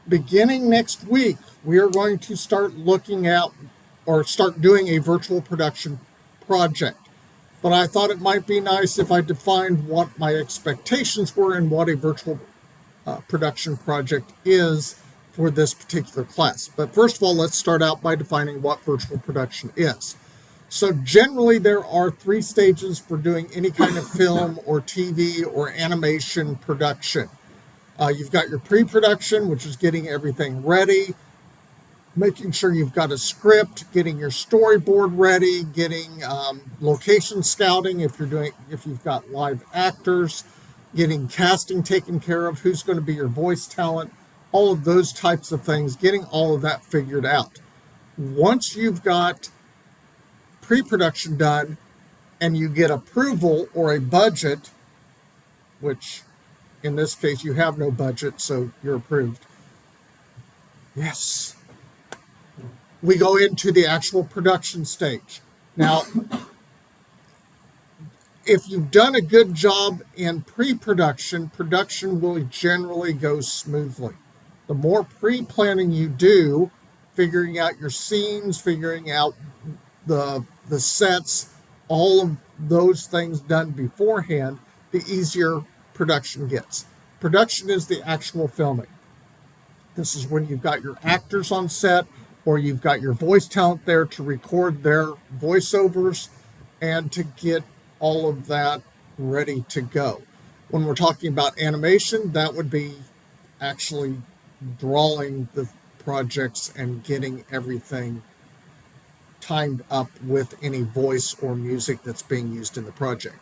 beginning next week, we are going to start looking at or start doing a virtual production project. But I thought it might be nice if I defined what my expectations were and what a virtual production project is for this particular class. But first of all, let's start out by defining what virtual production is. So generally, there are 3 stages for doing any kind of film or TV or animation production. You've got your pre-production, which is getting everything ready, making sure you've got a script, getting your storyboard ready, getting location scouting if you've got live actors, getting casting taken care of, who's going to be your voice talent, all of those types of things, getting all of that figured out. Once you've got pre-production done and you get approval or a budget, which in this case you have no budget, so you're approved. Yes. We go into the actual production stage. Now, if you've done a good job in pre-production, production will generally go smoothly. The more pre-planning you do, figuring out your scenes, figuring out the sets, all of those things done beforehand, the easier production gets. Production is the actual filming. This is when you've got your actors on set, or you've got your voice talent there to record their voiceovers and to get all of that ready to go. When we're talking about animation, that would be actually drawing the projects and getting everything timed up with any voice or music that's being used in the project.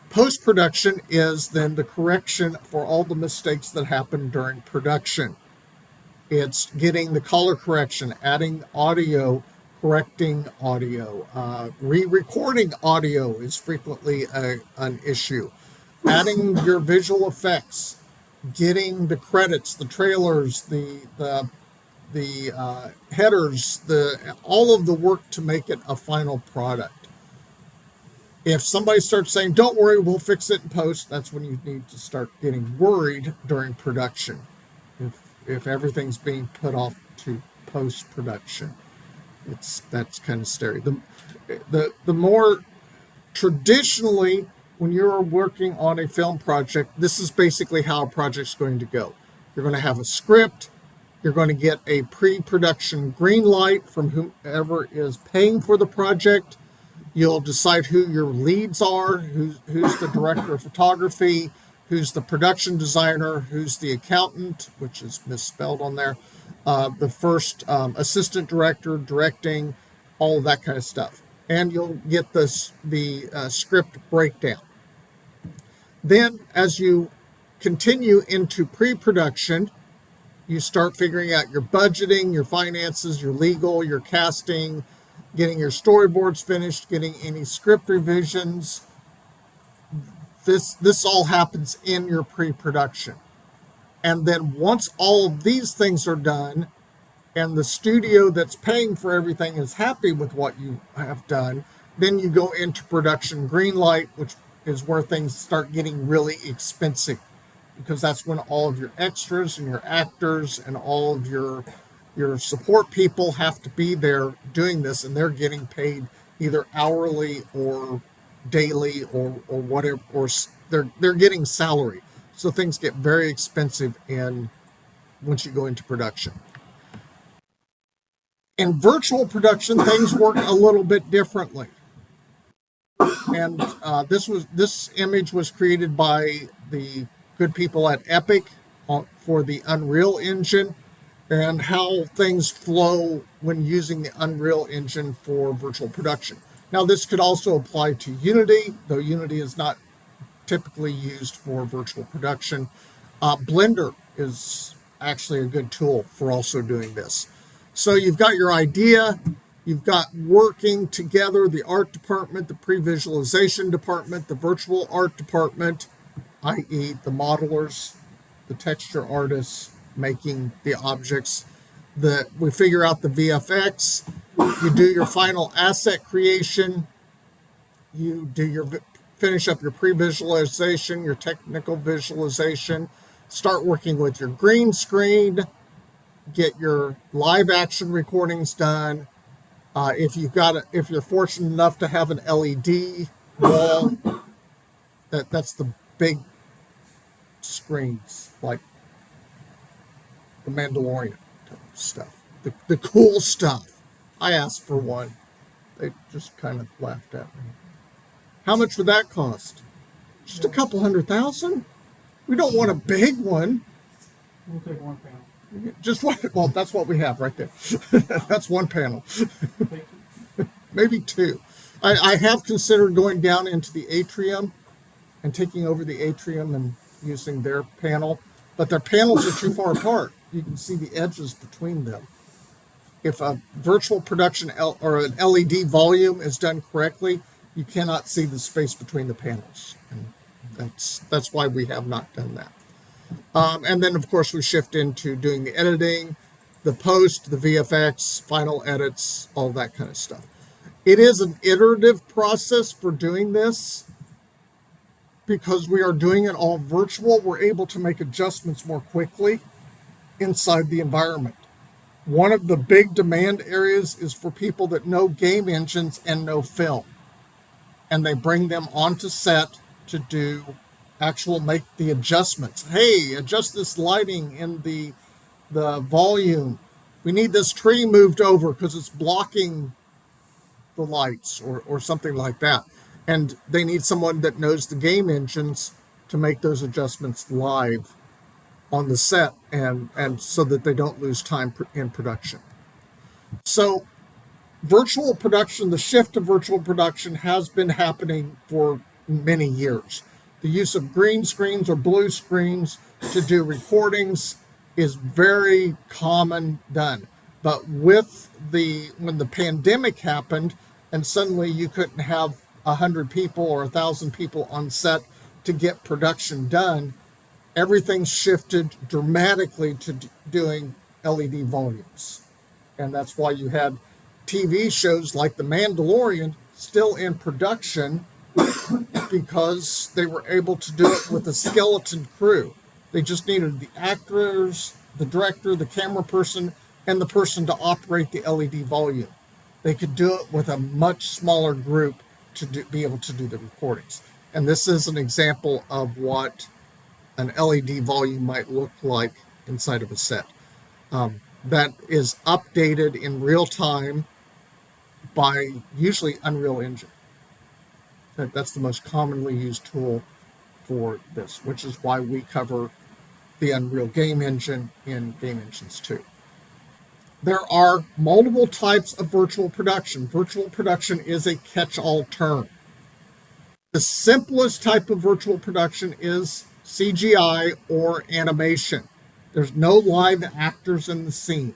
Post-production is then the correction for all the mistakes that happen during production. It's getting the color correction, adding audio, correcting audio, re-recording audio is frequently an issue. Adding your visual effects, getting the credits, the trailers, the headers, all of the work to make it a final product. If somebody starts saying, "Don't worry, we'll fix it in post," that's when you need to start getting worried during production. If everything's being put off to post-production, that's kind of scary. The more traditionally, when you're working on a film project, this is basically how a project's going to go. You're going to have a script. You're going to get a pre-production green light from whoever is paying for the project. You'll decide who your leads are, who's the director of photography, who's the production designer, who's the accountant, which is misspelled on there, the first assistant director, directing, all of that kind of stuff. And you'll get the script breakdown. Then, as you continue into pre-production, you start figuring out your budgeting, your finances, your legal, your casting, getting your storyboards finished, getting any script revisions. This all happens in your pre-production. And then once all of these things are done and the studio that's paying for everything is happy with what you have done, then you go into production green light, which is where things start getting really expensive, because that's when all of your extras and your actors and all of your support people have to be there doing this, and they're getting paid either hourly or daily or whatever, or they're getting salary. So things get very expensive once you go into production. In virtual production, things work a little bit differently. And this image was created by the good people at Epic for the Unreal Engine, and how things flow when using the Unreal Engine for virtual production. Now, this could also apply to Unity, though Unity is not typically used for virtual production. Blender is actually a good tool for also doing this. So you've got your idea, you've got working together the art department, the pre-visualization department, the virtual art department, i.e. the modelers, the texture artists making the objects. We figure out the VFX, you do your final asset creation, you do finish up your pre-visualization, your technical visualization, start working with your green screen, get your live action recordings done. If you're fortunate enough to have an LED wall, that's the big screens like the Mandalorian stuff, the cool stuff. I asked for one. They just kind of laughed at me. How much would that cost? Just a couple $100,000. We don't want a big one. We'll take one panel. Just one. Well, that's what we have right there. That's one panel. Thank you. Maybe two. I have considered going down into the atrium and taking over the atrium and using their panel, but their panels are too far apart. You can see the edges between them. If a virtual production or an LED volume is done correctly, you cannot see the space between the panels. And that's why we have not done that. And then, of course, we shift into doing the editing, the post, the VFX, final edits, all that kind of stuff. It is an iterative process for doing this. Because we are doing it all virtual, we're able to make adjustments more quickly inside the environment. One of the big demand areas is for people that know game engines and know film. And they bring them onto set to do make the adjustments. Hey, adjust this lighting in the volume. We need this tree moved over because it's blocking the lights or something like that. And they need someone that knows the game engines to make those adjustments live on the set and so that they don't lose time in production. So virtual production, the shift to virtual production has been happening for many years. The use of green screens or blue screens to do recordings is very common done. But when the pandemic happened and suddenly you couldn't have 100 people or 1,000 people on set to get production done, everything shifted dramatically to doing LED volumes. And that's why you had TV shows like The Mandalorian still in production because they were able to do it with a skeleton crew. They just needed the actors, the director, the camera person, and the person to operate the LED volume. They could do it with a much smaller group to be able to do the recordings. And this is an example of what an LED volume might look like inside of a set. That is updated in real time by usually Unreal Engine. That's the most commonly used tool for this, which is why we cover the Unreal Game Engine in Game Engines 2. There are multiple types of virtual production. Virtual production is a catch-all term. The simplest type of virtual production is CGI or animation. There's no live actors in the scene.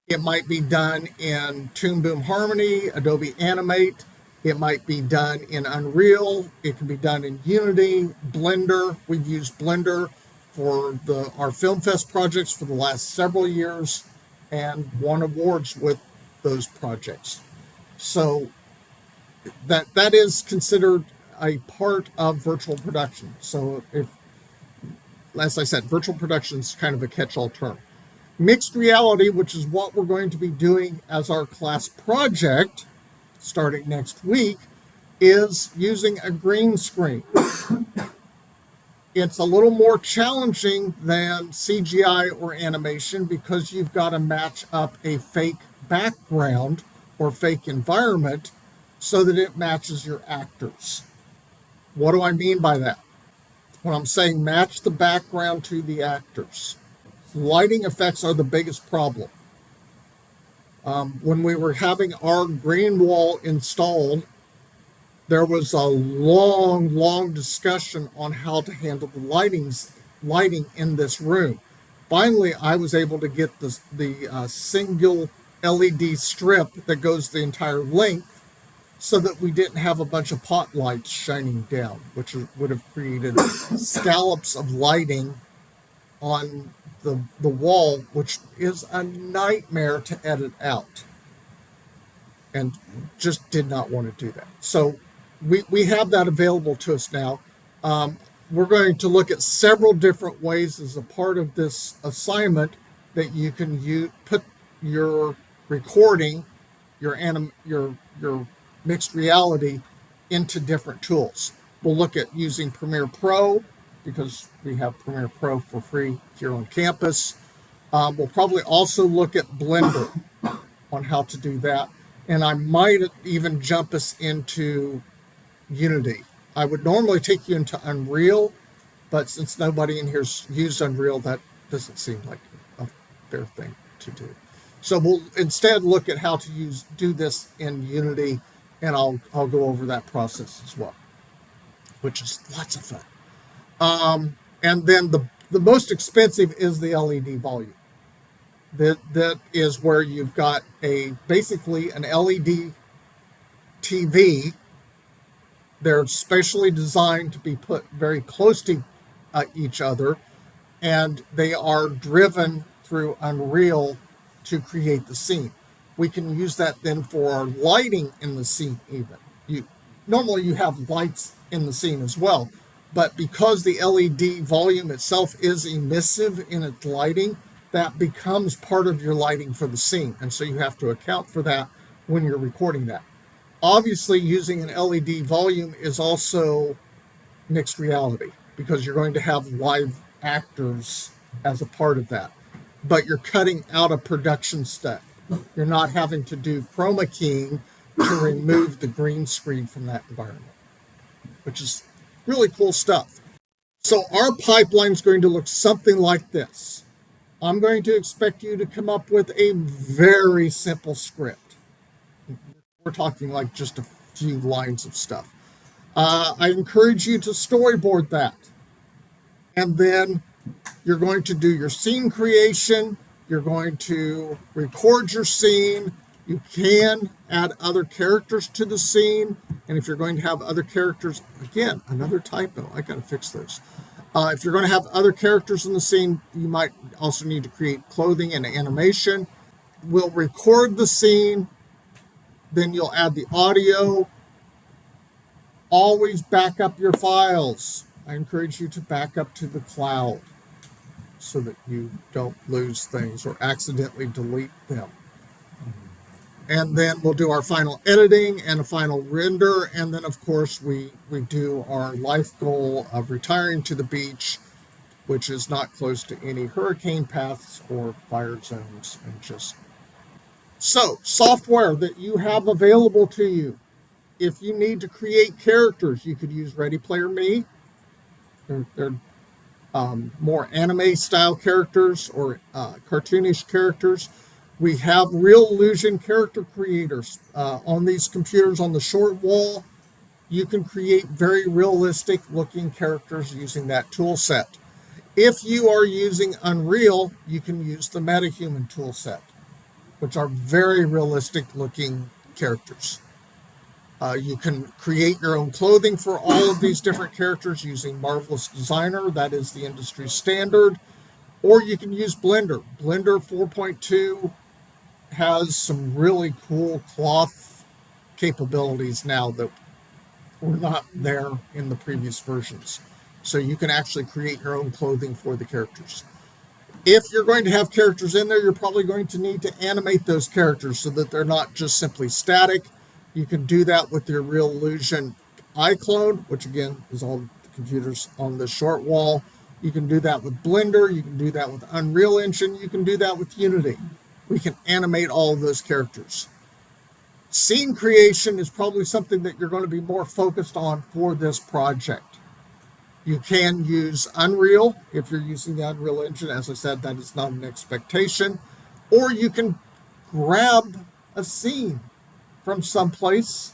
It might be done in Toon Boom Harmony, Adobe Animate. It might be done in Unreal. It can be done in Unity, Blender. We've used Blender for our Film Fest projects for the last several years and won awards with those projects. So that is considered a part of virtual production. So as I said, virtual production is kind of a catch-all term. Mixed reality, which is what we're going to be doing as our class project starting next week, is using a green screen. It's a little more challenging than CGI or animation because you've got to match up a fake background or fake environment so that it matches your actors. What do I mean by that? When I'm saying match the background to the actors, lighting effects are the biggest problem. When we were having our green wall installed, there was a long discussion on how to handle the lighting in this room. Finally, I was able to get the single LED strip that goes the entire length so that we didn't have a bunch of pot lights shining down, which would have created scallops of lighting on the wall, which is a nightmare to edit out, and just did not want to do that. So we have that available to us now. We're going to look at several different ways as a part of this assignment that you can put your recording, your mixed reality into different tools. We'll look at using Premiere Pro because we have Premiere Pro for free here on campus. We'll probably also look at Blender on how to do that. And I might even jump us into Unity. I would normally take you into Unreal, but since nobody in here's used Unreal, that doesn't seem like a fair thing to do. So we'll instead look at how to do this in Unity, and I'll go over that process as well, which is lots of fun. And then the most expensive is the LED volume. That is where you've got basically an LED TV. They're specially designed to be put very close to each other, and they are driven through Unreal to create the scene. We can use that then for our lighting in the scene even. Normally you have lights in the scene as well, but because the LED volume itself is emissive in its lighting, that becomes part of your lighting for the scene. And so you have to account for that when you're recording that. Obviously, using an LED volume is also mixed reality because you're going to have live actors as a part of that. But you're cutting out a production step. You're not having to do chroma keying to remove the green screen from that environment, which is really cool stuff. So our pipeline is going to look something like this. I'm going to expect you to come up with a very simple script. We're talking like just a few lines of stuff. I encourage you to storyboard that. And then you're going to do your scene creation. You're going to record your scene. You can add other characters to the scene. And if you're going to have other characters, again, another typo, I got to fix those. If you're going to have other characters in the scene, you might also need to create clothing and animation. We'll record the scene, then you'll add the audio. Always back up your files. I encourage you to back up to the cloud so that you don't lose things or accidentally delete them. And then we'll do our final editing and a final render. And then, of course, we do our life goal of retiring to the beach, which is not close to any hurricane paths or fire zones. So, software that you have available to you. If you need to create characters, you could use Ready Player Me. They're more anime-style characters or cartoonish characters. We have Real Illusion character creators on these computers on the short wall. You can create very realistic looking characters using that tool set. If you are using Unreal, you can use the MetaHuman tool set, which are very realistic looking characters. You can create your own clothing for all of these different characters using Marvelous Designer. That is the industry standard. Or you can use Blender. Blender 4.2 has some really cool cloth capabilities now that were not there in the previous versions. So you can actually create your own clothing for the characters. If you're going to have characters in there, you're probably going to need to animate those characters so that they're not just simply static. You can do that with your Real Illusion iClone, which again is all the computers on the short wall. You can do that with Blender. You can do that with Unreal Engine. You can do that with Unity. We can animate all of those characters. Scene creation is probably something that you're going to be more focused on for this project. You can use Unreal if you're using the Unreal Engine. As I said, that is not an expectation. Or you can grab a scene from someplace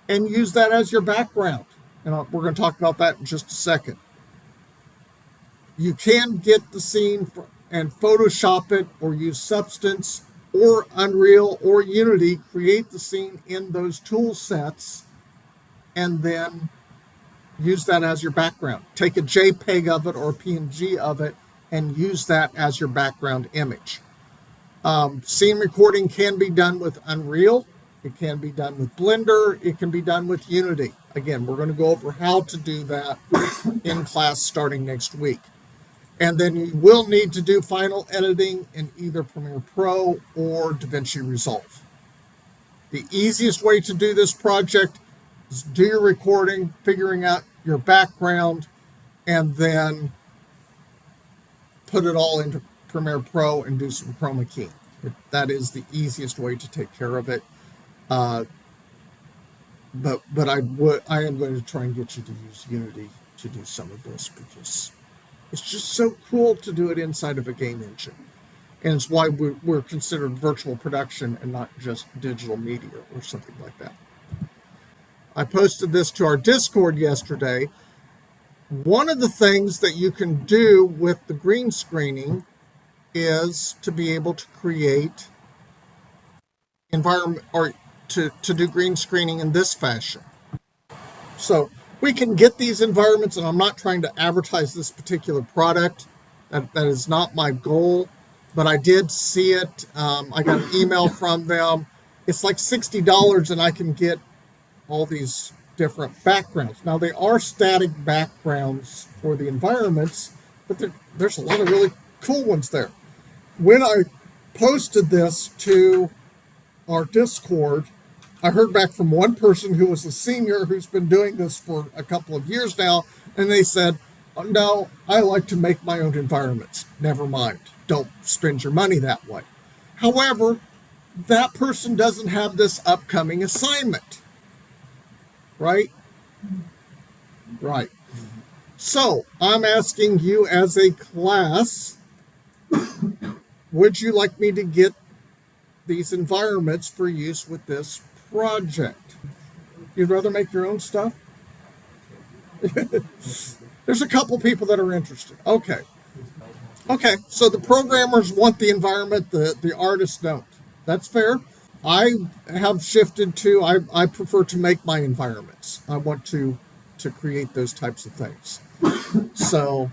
and use that as your background. And we're going to talk about that in just a second. You can get the scene and Photoshop it or use Substance or Unreal or Unity, create the scene in those tool sets, and then use that as your background. Take a JPEG of it or a PNG of it and use that as your background image. Scene recording can be done with Unreal. It can be done with Blender. It can be done with Unity. Again, we're going to go over how to do that in class starting next week. And then you will need to do final editing in either Premiere Pro or DaVinci Resolve. The easiest way to do this project is do your recording, figuring out your background, and then put it all into Premiere Pro and do some chroma keying. That is the easiest way to take care of it. But I am going to try and get you to use Unity to do some of this, because it's just so cool to do it inside of a game engine. And it's why we're considered virtual production and not just digital media or something like that. I posted this to our Discord yesterday. One of the things that you can do with the green screening is to be able to create environment, or to do green screening in this fashion. So we can get these environments, and I'm not trying to advertise this particular product. That is not my goal, but I did see it. I got an email from them. It's like $60, and I can get all these different backgrounds. Now, they are static backgrounds for the environments, but there's a lot of really cool ones there. When I posted this to our Discord, I heard back from one person who was a senior who's been doing this for a couple of years now, and they said, no, I like to make my own environments. Never mind. Don't spend your money that way. However, that person doesn't have this upcoming assignment. Right? Right. So, I'm asking you as a class, would you like me to get these environments for use with this project? You'd rather make your own stuff? There's a couple people that are interested. Okay. Okay, so the programmers want the environment, the artists don't. That's fair. I have shifted to, I prefer to make my environments. I want to create those types of things. So